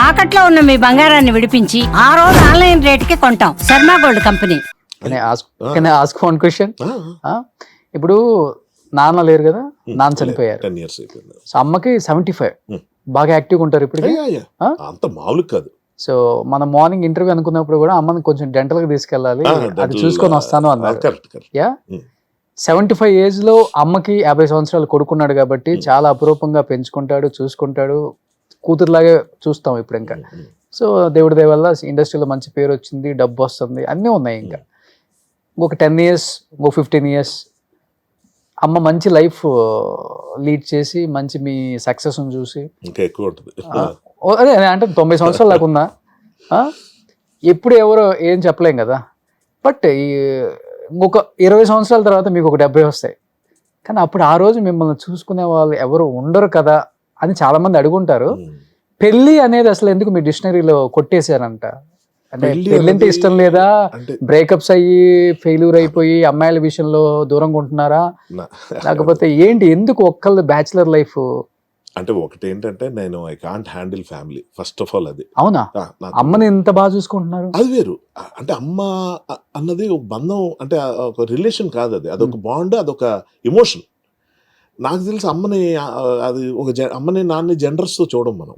తాకట్లో ఉన్న మీ బంగారాన్ని విడిపించి ఆ రోజు ఆన్లైన్ రేటుకి కొంటాం. Sharma gold company. Ask one question. ఇప్పుడు నాన్న లేరు కదా, నాన్న చనిపోయారు. 10 years అయిపోయింది. సో అమ్మకి 75. బాగా యాక్టివ్ ఉంటారు ఇప్పుడు. అంత మామూలు కాదు. సో మన మార్నింగ్ ఇంటర్వ్యూ అనుకున్నప్పుడు కూడా అమ్మని కొంచెం డెంటల్ గా తీసుకెళ్ళాలి, అది చూసుకొని వస్తాను అన్నారు. యా 75 ఏజ్ లో అమ్మకి 50 సంవత్సరాలు కొడుకున్నాడు కాబట్టి చాలా అపురూపంగా పెంచుకుంటాడు, చూసుకుంటాడు. కూతురులాగే చూస్తాం ఇప్పుడు ఇంకా. సో దేవుడి దయ వల్ల ఇండస్ట్రీలో మంచి పేరు వచ్చింది, డబ్బు వస్తుంది, అన్నీ ఉన్నాయి. ఇంకా ఇంకొక 10 years, ఇంకో 15 years అమ్మ మంచి లైఫ్ లీడ్ చేసి మంచి మీ సక్సెస్ చూసి ఇంకా ఎక్కువ ఉంటుంది. అదే అంటే 90 సంవత్సరాలు లేకున్నా ఎప్పుడు ఎవరో ఏం చెప్పలేం కదా. బట్ ఇంకొక 20 సంవత్సరాల తర్వాత మీకు ఒక 70 వస్తాయి. కానీ అప్పుడు ఆ రోజు మిమ్మల్ని చూసుకునే వాళ్ళు ఎవరు ఉండరు కదా అని చాలా మంది అడుగుంటారు. పెళ్లి అనేది అసలు ఎందుకు మీ డిక్షనరీలో కొట్టేశారంట? అంటే పెళ్లి అంటే ఇష్టం లేదా, బ్రేకప్స్ అయ్యి ఫెయిల్యూర్ అయిపోయి అమ్మాయిల విషయంలో దూరంగా ఉంటున్నారా, లేకపోతే ఏంటి, ఎందుకు ఒక్కళ్ళు బ్యాచులర్ లైఫ్? అంటే ఒకటి ఏంటంటే నేను I can't handle family first of all. అది అవునా? అమ్మని ఎంత బాగా చూసుకుంటున్నారు. అది వేరు. అంటే అమ్మ అన్నది ఒక బంధం, అంటే ఒక రిలేషన్ కాదు, అది అదొక బాండ్, అదొక ఎమోషన్. నాకు తెలిసి అమ్మని అది ఒక అమ్మని నాన్నని జెండర్స్తో చూడం మనం.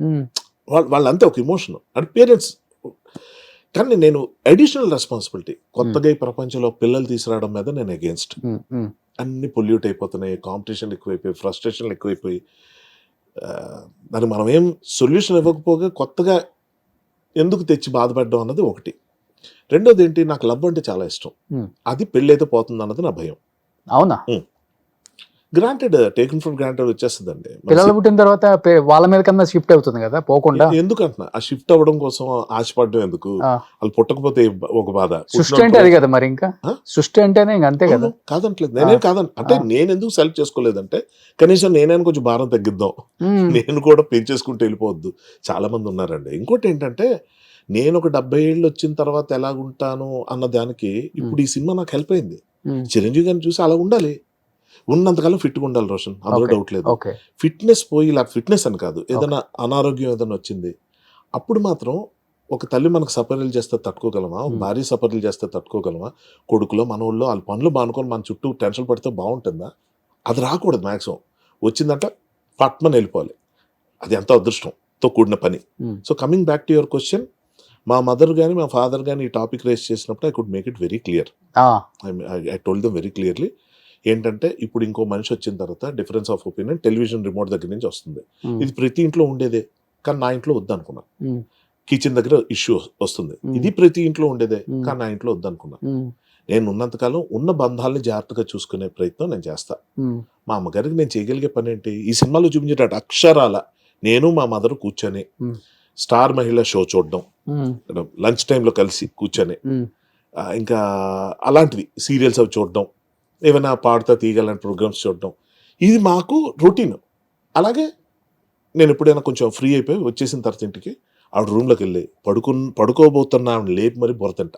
వాళ్ళంతే ఒక ఎమోషన్ అంటే పేరెంట్స్. కానీ నేను అడిషనల్ రెస్పాన్సిబిలిటీ కొత్తగా ఈ ప్రపంచంలో పిల్లలు తీసుకురావడం మీద నేను అగేన్స్ట్. అన్ని పొల్యూట్ అయిపోతున్నాయి, కాంపిటీషన్ ఎక్కువైపోయి, ఫ్రస్ట్రేషన్లు ఎక్కువైపోయి, దానికి మనం ఏం సొల్యూషన్ ఇవ్వకపోగా కొత్తగా ఎందుకు తెచ్చి బాధపడడం అన్నది ఒకటి. రెండోది ఏంటి, నాకు లవ్ అంటే చాలా ఇష్టం. అది పెళ్ళి అయితే పోతుంది అన్నది నా భయం. అవునా? గ్రాంటెడ్, టేకన్ ఫర్ గ్రాంటెడ్ వచ్చేస్తుందండి. పిల్లలు పుట్టిన తర్వాత వాళ్ళ మీద కన్నా షిఫ్ట్ అవుతుంది కదా, పోకుండా. ఎందుకంటున్నా ఆ షిఫ్ట్ అవ్వడం కోసం ఆశపడడం ఎందుకు? వాళ్ళు పుట్టకపోతే ఒక బాధ. సృష్టి అంటే అది కదా మరి. ఇంకా సృష్టి అంటేనే ఇంక అంతే కదా. కాదంటలేదు, నేనేం కాదంట. అంటే నేను ఎందుకు సెలెక్ట్ చేసుకోలేదంటే కనీసం నేనైనా కొంచెం భారం తగ్గిద్దాం, నేను కూడా పెంచేసుకుంటూ వెళ్ళిపోవద్దు. చాలా మంది ఉన్నారండి. ఇంకోటి ఏంటంటే నేను ఒక 70 ఏళ్ళు వచ్చిన తర్వాత ఎలాగుంటాను అన్న దానికి ఇప్పుడు ఈ సినిమా నాకు హెల్ప్ అయింది. చిరంజీవి గారిని చూసి అలా ఉండాలి, ఉన్నంతకాలం ఫిట్గా ఉండాలి రోషన్, అందులో డౌట్ లేదు. ఫిట్నెస్ పోయి, ఇలా ఫిట్నెస్ అని కాదు, ఏదైనా అనారోగ్యం ఏదైనా వచ్చింది అప్పుడు మాత్రం ఒక తల్లి మనకు సపర్యలు చేస్తే తట్టుకోగలమా, ఒక భార్య సపర్యలు చేస్తే తట్టుకోగలమా, కొడుకులో మనోళ్ళు వాళ్ళ పనులు బానుకొని మన చుట్టూ టెన్షన్ పడితే బాగుంటుందా? అది రాకూడదు. మ్యాక్సిమం వచ్చిందంటే పట్మని వెళ్ళిపోవాలి. అది ఎంత అదృష్టంతో కూడిన పని. So coming back to your question, మా మదర్ కానీ మా ఫాదర్ కానీ ఈ టాపిక్ రేస్ చేసినప్పుడు I could make it very clear. I told them very clearly ఏంటంటే ఇప్పుడు ఇంకో మనిషి వచ్చిన తర్వాత difference of opinion television remote దగ్గర నుంచి వస్తుంది. ఇది ప్రతి ఇంట్లో ఉండేదే, కానీ నా ఇంట్లో వద్దనుకున్నా. కిచెన్ దగ్గర ఇష్యూ వస్తుంది, ఇది ప్రతి ఇంట్లో ఉండేదే, కానీ నా ఇంట్లో వద్దనుకున్నా. నేను ఉన్నంతకాలం ఉన్న బంధాలని జాగ్రత్తగా చూసుకునే ప్రయత్నం నేను చేస్తా. మా అమ్మగారికి నేను చేయగలిగే పని ఏంటి, ఈ సినిమాలో చూపించేట అక్షరాల నేను మా మదర్ కూర్చొని స్టార్ మహిళ షో చూడడం, లంచ్ టైంలో కలిసి కూర్చొని, ఇంకా అలాంటివి సీరియల్స్ అవి చూడడం, ఏమైనా పాడుతా తీయగలని ప్రోగ్రామ్స్ చూడడం, ఇది మాకు రొటీన్. అలాగే నేను ఎప్పుడైనా కొంచెం ఫ్రీ అయిపోయి వచ్చేసిన తర్వాత ఇంటికి ఆవిడ రూమ్లోకి వెళ్ళి పడుకోబోతున్నా ఆవిడ లేపి మరి బొరతంట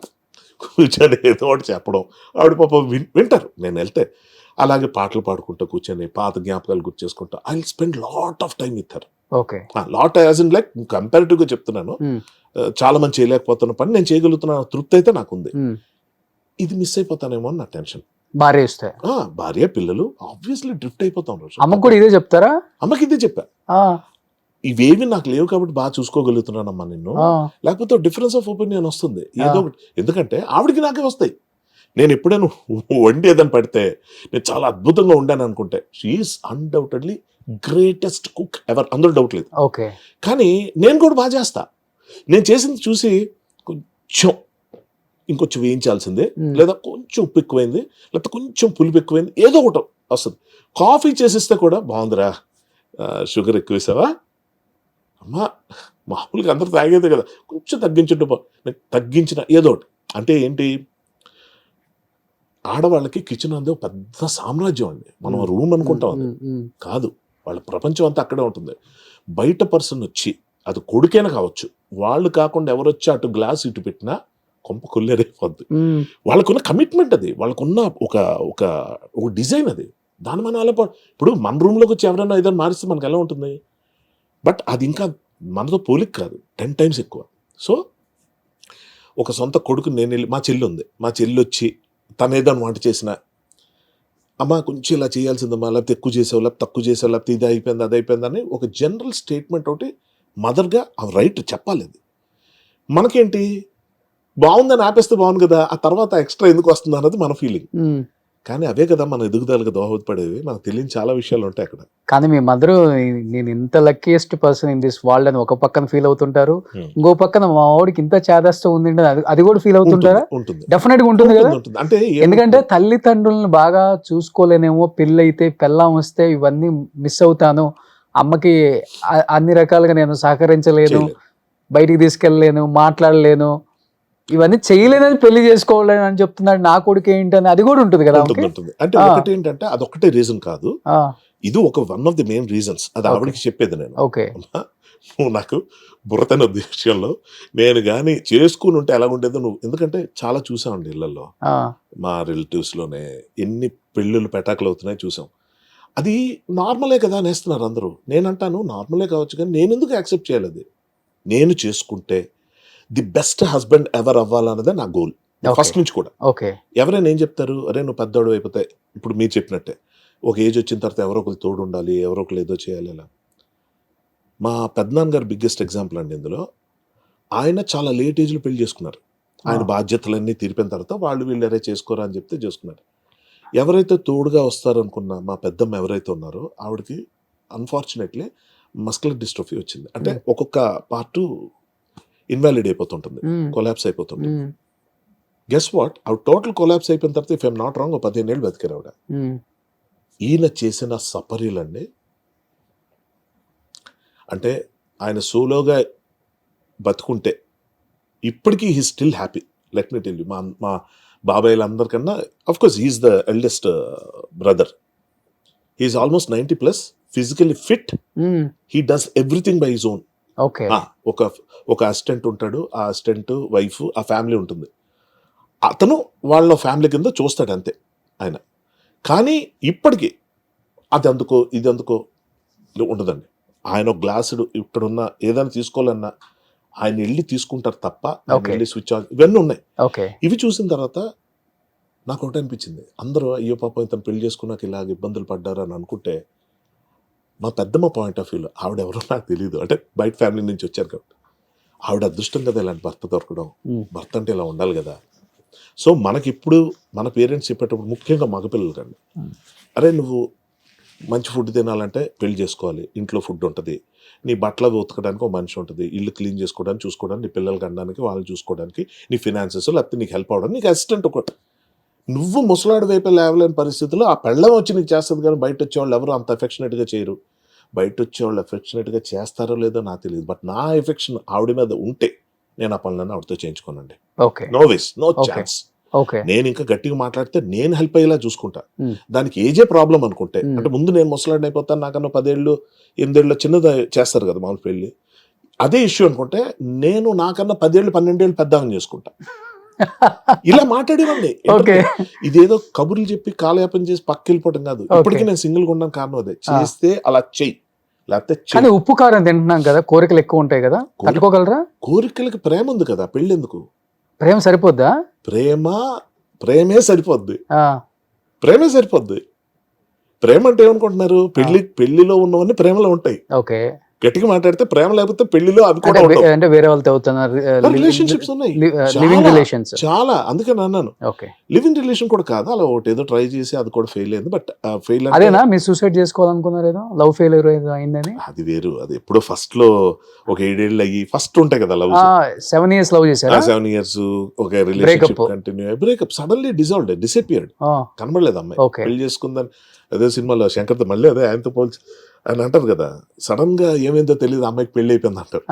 కూర్చొని ఏదో ఒకటి చెప్పడం, ఆవిడ పాప వింటారు నేను వెళ్తే. అలాగే పాటలు పాడుకుంటూ కూర్చొని పాత జ్ఞాపకాలు గుర్తు చేసుకుంటా. I will spend lot of time with her. Lot as in like కంపారిటివ్గా చెప్తున్నాను, చాలా మంది చేయలేకపోతున్న పని నేను చేయగలుగుతున్న తృప్తి అయితే నాకుంది. ఇది మిస్ అయిపోతానేమో అని నా టెన్షన్. భార్య పిల్లలు ఆబ్వియస్లీ డ్రిఫ్ట్ అయిపోతాం. అమ్మకు కూడా ఇదే చెప్తారా? అమ్మకి ఇదే చెప్పా, ఇవేవి నాకు లేవు కాబట్టి బాగా చూసుకోగలుగుతున్నానమ్మా నిన్ను, లేకపోతే డిఫరెన్స్ ఆఫ్ ఒపీనియన్ వస్తుంది ఏదో ఒకటి. ఎందుకంటే ఆవిడికి నాకే వస్తాయి. నేను ఎప్పుడైనా వండి ఏదని పడితే నేను చాలా అద్భుతంగా ఉండాను అనుకుంటే, she's undoubtedly greatest cook ever, అందులో డౌట్ లేదు. కానీ నేను కూడా బాగా చేస్తా. నేను చేసింది చూసి కొంచెం ఇంకొంచెం వేయించాల్సిందే, లేదా కొంచెం ఉప్పు ఎక్కువైంది, లేకపోతే కొంచెం పులుపు ఎక్కువైంది, ఏదో ఒకటి వస్తుంది. కాఫీ చేసిస్తే కూడా బాగుందిరా, షుగర్ ఎక్కువ వేసావా అమ్మా, మామూలుగా అందరూ తాగేదే కదా, కొంచెం తగ్గించిన ఏదో ఒకటి. అంటే ఏంటి, ఆడవాళ్ళకి కిచెన్ అనేది పెద్ద సామ్రాజ్యం అండి. మనం రూమ్ అనుకుంటాం, అది కాదు. వాళ్ళ ప్రపంచం అంతా అక్కడే ఉంటుంది. బయట పర్సన్ వచ్చి, అది కొడుకైనా కావచ్చు, వాళ్ళు కాకుండా ఎవరు వచ్చి అటు గ్లాస్ ఇటు పెట్టినా కొంప కొల్లేరైపోద్ది. వాళ్ళకున్న కమిట్మెంట్ అది, వాళ్ళకున్న ఒక ఒక ఒక డిజైన్ అది. దాని మన అలా ఇప్పుడు మన రూమ్లోకి వచ్చి ఎవరైనా ఏదైనా మారిస్తే మనకు ఎలా ఉంటుంది. బట్ అది ఇంకా మనతో పోలిక కాదు, 10 times ఎక్కువ. సో ఒక సొంత కొడుకు నేను వెళ్ళి, మా చెల్లి ఉంది, మా చెల్లి వచ్చి తను ఏదైనా వంట చేసిన, అమ్మ కొంచెం ఇలా చేయాల్సిందమ్మా, లేకపోతే ఎక్కువ చేసావు, లేకపోతే తక్కువ చేసావు, లేకపోతే ఇది అయిపోయింది అది అయిపోయింది అని ఒక జనరల్ స్టేట్మెంట్ ఒకటి మదర్గా ఆ రైట్ చెప్పాలి. అది మనకేంటి, బాగుందని ఆపేస్తే బాగుంది కదా, ఆ తర్వాత ఎక్స్ట్రా ఎందుకు వస్తుంది అన్నది మన ఫీలింగ్. కానీ అవే కదా మన ఎదుగుదలకు దోహదపడేవి. మనకు తెలియని చాలా విషయాలు ఉంటాయి అక్కడ. కానీ మీ మదర్ నేను ఇంత luckiest person in this world అని ఒక పక్కన ఫీల్ అవుతుంటారు, ఇంకో పక్కన మా వాడికి ఇంత చేదస్తం ఉంది అది కూడా ఫీల్ అవుతుంటారా? ఉంటుంది, డెఫినెట్ గా ఉంటుంది కదా. అంటే ఎందుకంటే తల్లిదండ్రులను బాగా చూసుకోలేనేమో, పెళ్ళైతే పెళ్ళాం వస్తే ఇవన్నీ మిస్ అవుతాను, అమ్మకి అన్ని రకాలుగా నేను సహకరించలేను, బయటికి తీసుకెళ్ళలేను, మాట్లాడలేను, ఇవన్నీ చేయలేనని పెళ్లి చేసుకోవాలని అని చెప్తున్నాడు నా కొడుకు ఏంటని, అది కూడా ఉంటుంది కదా. అంటే ఒకటి ఏంటంటే అదొక్కటే రీజన్ కాదు, ఇది ఒక one of the main reasons. అది ఆవిడకి చెప్పేది నేను. ఓకే, నువ్వు నాకు బుర్రతన విషయంలో నేను కానీ చేసుకుని ఉంటే ఎలా ఉండేదో నువ్వు, ఎందుకంటే చాలా చూసామండి ఇళ్లలో, మా రిలేటివ్స్ లోనే ఎన్ని పెళ్ళిళ్ళు పెటాకులు అవుతున్నాయి చూసాం. అది నార్మలే కదా అనేస్తున్నారు అందరూ. నేనంటాను నార్మలే కావచ్చు, కానీ నేను ఎందుకు యాక్సెప్ట్ చేయాలి? అది నేను చేసుకుంటే ది బెస్ట్ హస్బెండ్ ఎవర్ అవ్వాలన్నదే నా గోల్ ఫస్ట్ నుంచి కూడా. ఓకే, ఎవరైనా ఏం చెప్తారు, అరే నువ్వు పెద్దోడు అయిపోతే, ఇప్పుడు మీరు చెప్పినట్టే ఒక ఏజ్ వచ్చిన తర్వాత ఎవరో ఒకరు తోడు ఉండాలి, ఎవరో ఒకరు ఏదో చేయాలి. అలా మా పెద్దనాన్నగారు బిగ్గెస్ట్ ఎగ్జాంపుల్ అండి ఇందులో. ఆయన చాలా లేట్ ఏజ్లో పెళ్లి చేసుకున్నారు. ఆయన బాధ్యతలన్నీ తీరిపోయిన తర్వాత వాళ్ళు వీళ్ళు ఎవరైతే చేసుకోరా అని చెప్తే చేసుకున్నారు. ఎవరైతే తోడుగా వస్తారనుకున్న మా పెద్దమ్మ ఎవరైతే ఉన్నారో ఆవిడకి అన్ఫార్చునేట్లీ మస్కులర్ డిస్ట్రోఫీ వచ్చింది. అంటే ఒక్కొక్క పార్టు ఇన్వాలిడ్ అయిపోతుంటుంది, కొలాప్స్ అయిపోతుంది. గెస్ వాట్, ఆవిడ టోటల్ కొలాప్స్ అయిపోయిన తర్వాత ఇఫ్ ఐఎమ్ నాట్ రాంగ్ 15 ఏళ్ళు బతికారు ఆవిడ. ఈయన చేసిన సపరీలండి, అంటే ఆయన సోలోగా బతుకుంటే ఇప్పటికీ he still happy. Let me tell you, మా బాబాయ్లందరికన్నా of course he's the eldest brother. He's almost 90+, physically fit, he does everything by his own. Okay, ఒక అసిస్టెంట్ ఉంటాడు, ఆ అసిస్టెంట్ వైఫ్, ఆ ఫ్యామిలీ ఉంటుంది. అతను వాళ్ళ ఫ్యామిలీ కింద చూస్తాడు అంతే ఆయన. కానీ ఇప్పటికీ అది అందుకో ఇది అందుకో ఉండదండి. ఆయన ఒక గ్లాసుడు ఇక్కడున్న ఏదైనా తీసుకోవాలన్నా ఆయన వెళ్ళి తీసుకుంటారు తప్ప, వెళ్ళి స్విచ్ ఆన్, ఇవన్నీ ఉన్నాయి. ఇవి చూసిన తర్వాత నాకు ఒకటి అనిపించింది, అందరూ అయ్యో పాపం ఇతను పెళ్లి చేసుకున్నాక ఇలాగ ఇబ్బందులు పడ్డారు అని అనుకుంటే, మా పెద్దమ్మ పాయింట్ ఆఫ్ వ్యూలో ఆవిడ ఎవరో నాకు తెలియదు, అంటే బయట ఫ్యామిలీ నుంచి వచ్చారు కాబట్టి ఆవిడ అదృష్టం కదా ఇలాంటి భర్త దొరకడం. భర్త అంటే ఇలా ఉండాలి కదా. సో మనకిప్పుడు మన పేరెంట్స్ చెప్పేటప్పుడు ముఖ్యంగా మగపిల్లలు కండి, అరే నువ్వు మంచి ఫుడ్ తినాలంటే పెళ్లి చేసుకోవాలి, ఇంట్లో ఫుడ్ ఉంటుంది, నీ బట్టలు ఉతకడానికి ఒక మనిషి ఉంటుంది, ఇల్లు క్లీన్ చేసుకోవడానికి చూసుకోవడానికి, నీ పిల్లలు కనడానికి వాళ్ళని చూసుకోవడానికి, నీ ఫినాన్సెస్ లేకపోతే నీకు హెల్ప్ అవ్వడానికి నీకు అసిస్టెంట్ ఒకటి. నువ్వు ముసలాడు వైపు లేవలేని పరిస్థితుల్లో ఆ పెళ్ళం వచ్చి నీకు చేస్తుంది, కానీ బయట వచ్చేవాళ్ళు ఎవరు అంత ఎఫెక్షనేట్గా చేయరు. బయట వచ్చేవాళ్ళు ఎఫెక్షనేట్గా చేస్తారో లేదో నాకు తెలియదు, బట్ నా ఎఫెక్షన్ ఆవిడ మీద ఉంటే నేను ఆ పనులన్నీ ఆవిడతో చేయించుకోనండి. No ways, no chance. నేను ఇంకా గట్టిగా మాట్లాడితే నేను హెల్ప్ అయ్యేలా చూసుకుంటా. దానికి ఏజే ప్రాబ్లం అనుకుంటే, అంటే ముందు నేను ముసలాడిని అయిపోతాను, నాకన్నా 10 ఏళ్ళు 8 ఏళ్ళు చిన్నది చేస్తారు కదా మామూలు పెళ్ళి, అదే ఇష్యూ అనుకుంటే నేను నాకన్నా 10 ఏళ్ళు 12 ఏళ్ళు పెద్దగా చేసుకుంటా. ఇలా మాట్లాడేవాడిని. ఇదేదో కబుర్లు చెప్పి కాలయాపన చేసి పక్క వెళ్ళిపోవడం కాదు. ఇప్పటికీ నేను సింగిల్ గా ఉండడం కారణం అదే. చేస్తే అలా చెయ్యి, లేకపోతే ఉప్పు కారం తింటున్నాం కదా, కోరికలు ఎక్కువ ఉంటాయి కదా, తట్టుకోగలరా? కోరికలకి ప్రేమ ఉంది కదా, పెళ్లి ఎందుకు? ప్రేమ సరిపోద్దా? ప్రేమే సరిపోద్ది. ప్రేమ అంటే ఏమనుకుంటున్నారు, పెళ్లిలో ఉన్నవన్నీ ప్రేమలో ఉంటాయి. ఓకే, గట్టిగా మాట్లాడితే ప్రేమ లేకపోతే పెళ్లిలో అది కూడా అంటే వేరే వాళ్ళతో రిలేషన్షిప్స్ ఉన్నాయి చాలా. అందుకని అన్నాను లివింగ్ రిలేషన్ కూడా కాదు, అలా ఒకటి ఏదో ట్రై చేసి అది కూడా ఫెయిల్ అయింది. బట్ ఫెయిల్ అదేనా మీరు సూసైడ్ చేసుకోవాలనుకున్నారు, ఏదో లవ్ ఫెయిల్యూర్ అయిందని? అది వేరు. అది ఎప్పుడో ఫస్ట్ లో ఒక 7 ఏళ్ళు అయ్యి ఫస్ట్ ఉంటాయి కదా లవ్, 7 years లవ్ చేశారా? 7 years ఒక రిలేషన్షిప్ కంటిన్యూ అయ్యి బ్రేకప్, సడన్లీ డిసపియర్డ్, కనబడలేదు అమ్మాయి. పెళ్లి చేసుకుందని అదే సినిమాలో శంకర్తో మళ్ళీ అదే ఆయనతో పోల్చి అని అంటారు కదా, సడన్ గా ఏమైందో తెలియదు అమ్మాయికి పెళ్లి అయిపోయింది అంటారు.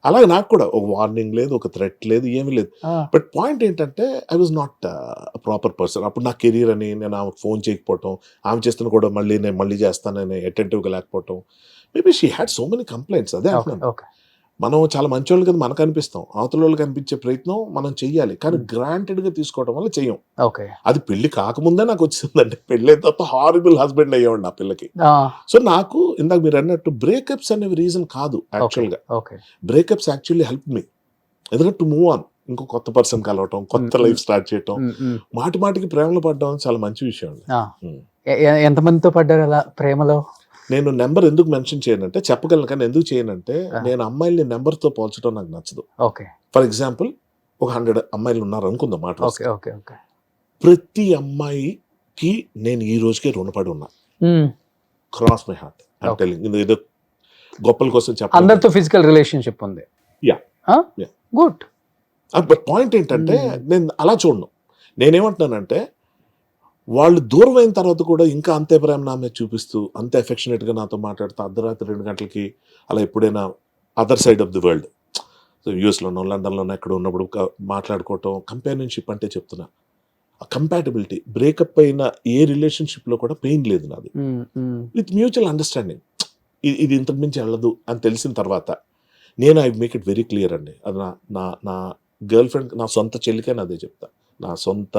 అలాగే నాకు కూడా ఒక వార్నింగ్ లేదు, ఒక థ్రెట్ లేదు, ఏమీ లేదు. బట్ పాయింట్ ఏంటంటే I was not proper person. అప్పుడు నా కెరీర్ అని నేను ఆమెకు ఫోన్ చేయకపోవటం, ఆమె చేస్తున్న కూడా నేను మళ్ళీ చేస్తానని అటెంటివ్గా లేకపోవటం, maybe she had so many complaints. అదే అంటున్నాను. మనం చాలా మంచోళ్ళు కదా మనకు అనిపిస్తాం, అవతల వాళ్ళకి అనిపించే ప్రయత్నం మనం చెయ్యాలి, కానీ గ్రాంటెడ్ గా తీసుకోవడం వల్ల చెయ్యం. ఓకే. అది పెళ్లి కాకముందే నాకు వచ్చిందంటే, పెళ్లి అయిన తర్వాత హారిబుల్ హస్బెండ్ అయ్యేవాడు నా పిల్లకి. సో నాకు ఇందాక మీరు అన్నట్టు బ్రేకప్స్ అనేవి రీజన్ కాదు యాక్చువల్ గా. Okay. Breakups actually help me, ఎందుకంటే టు మూవ్ ఆన్, ఇంకో కొత్త పర్సన్ కలవటం, కొత్త లైఫ్ స్టార్ట్ చేయటం, మాటి మాటికి ప్రేమలో పడ్డం చాలా మంచి విషయం అండి. ఎంతమందితో పడ్డారు అలా ప్రేమలో? నేను నెంబర్ ఎందుకు మెన్షన్ చేయనంటే, చెప్పగలను కానీ ఎందుకు చేయనంటే, నేను అమ్మాయిల్ని నెంబర్తో పోల్చడం నాకు నచ్చదు. ఓకే. ఫర్ ఎగ్జాంపుల్ ఒక 100 అమ్మాయిలు ఉన్నారు అనుకుందాం మాట. ఓకే. ఓకే. ఓకే. ప్రతి అమ్మాయికి నేను ఈ రోజుకే రుణపడి ఉన్నా. Cross my heart I'm telling. ఏదో గొప్పల కోసం చెప్పాలి. అందరితో ఫిజికల్ రిలేషన్షిప్ ఉంది. యా. గుడ్. బట్ పాయింట్ ఏంటంటే, నేను అలా చూడను. నేనేమంటున్నానంటే, వాళ్ళు దూరం అయిన తర్వాత కూడా ఇంకా అంతే ప్రేమ నా మీద చూపిస్తూ, అంతే అఫెక్షనేట్గా నాతో మాట్లాడుతూ, అర్ధరాత్రి 2 గంటలకి అలా ఎప్పుడైనా other side of the world, so యూఎస్లోనో లండన్లోనో ఎక్కడ ఉన్నప్పుడు మాట్లాడుకోవటం, కంపానియన్షిప్ అంటే చెప్తున్నా. కంపాటబిలిటీ. బ్రేకప్ అయిన ఏ రిలేషన్షిప్లో కూడా పెయిన్ లేదు నాది, విత్ మ్యూచువల్ అండర్స్టాండింగ్. ఇది ఇంతకు మించి వెళ్ళదు అని తెలిసిన తర్వాత నేను I make it very clear అండి. అది నా గర్ల్ ఫ్రెండ్, నా సొంత చెల్లికైనా అదే చెప్తా, నా సొంత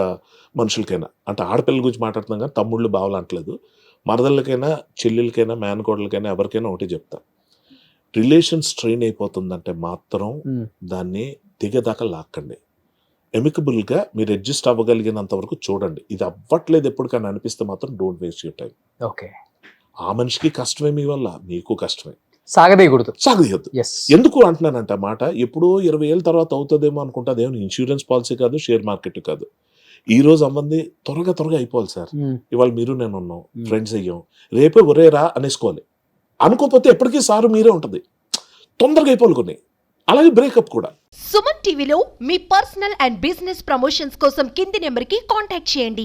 మనుషులకైనా. అంటే ఆడపిల్లల గురించి మాట్లాడుతున్నాం కానీ తమ్ముళ్ళు బావలు అంటలేదు. మరదళ్ళకైనా, చెల్లెలకైనా, మేనకోడలకైనా ఎవరికైనా ఒకటి చెప్తా, రిలేషన్ స్ట్రెయిన్ అయిపోతుందంటే మాత్రం దాన్ని దిగదాకా లాక్కండి. ఎమికబుల్గా మీరు అడ్జస్ట్ అవ్వగలిగినంత వరకు చూడండి. ఇది అవ్వట్లేదు ఎప్పటికైనా అనిపిస్తే మాత్రం don't waste your time. Okay. ఆ మనిషికి కష్టమే, మీ వల్ల మీకు కష్టమే, సాగదీయకూడదు. ఎందుకు అంటున్నానంటే మాట, ఎప్పుడో 20 ఏళ్ళ తర్వాత అవుతుందేమో అనుకుంటా. అదేమో ఇన్సూరెన్స్ పాలసీ కాదు, షేర్ మార్కెట్ కాదు. ఈ రోజు అమ్మంది త్వరగా అయిపోవాలి సార్. ఇవాళ మీరు నేను ఉన్నాం, ఫ్రెండ్స్ అయ్యాం, రేపే ఒరే రా అనేసుకోవాలి. అనుకోకపోతే ఎప్పటికీ సారు మీరే ఉంటుంది, తొందరగా అయిపోవాలి కొన్ని. అలాగే బ్రేకప్ కూడా. సుమన్ టీవీలో మీ పర్సనల్ అండ్ బిజినెస్ ప్రమోషన్స్ కోసం కింది నెంబర్కి కాంటాక్ట్ చేయండి.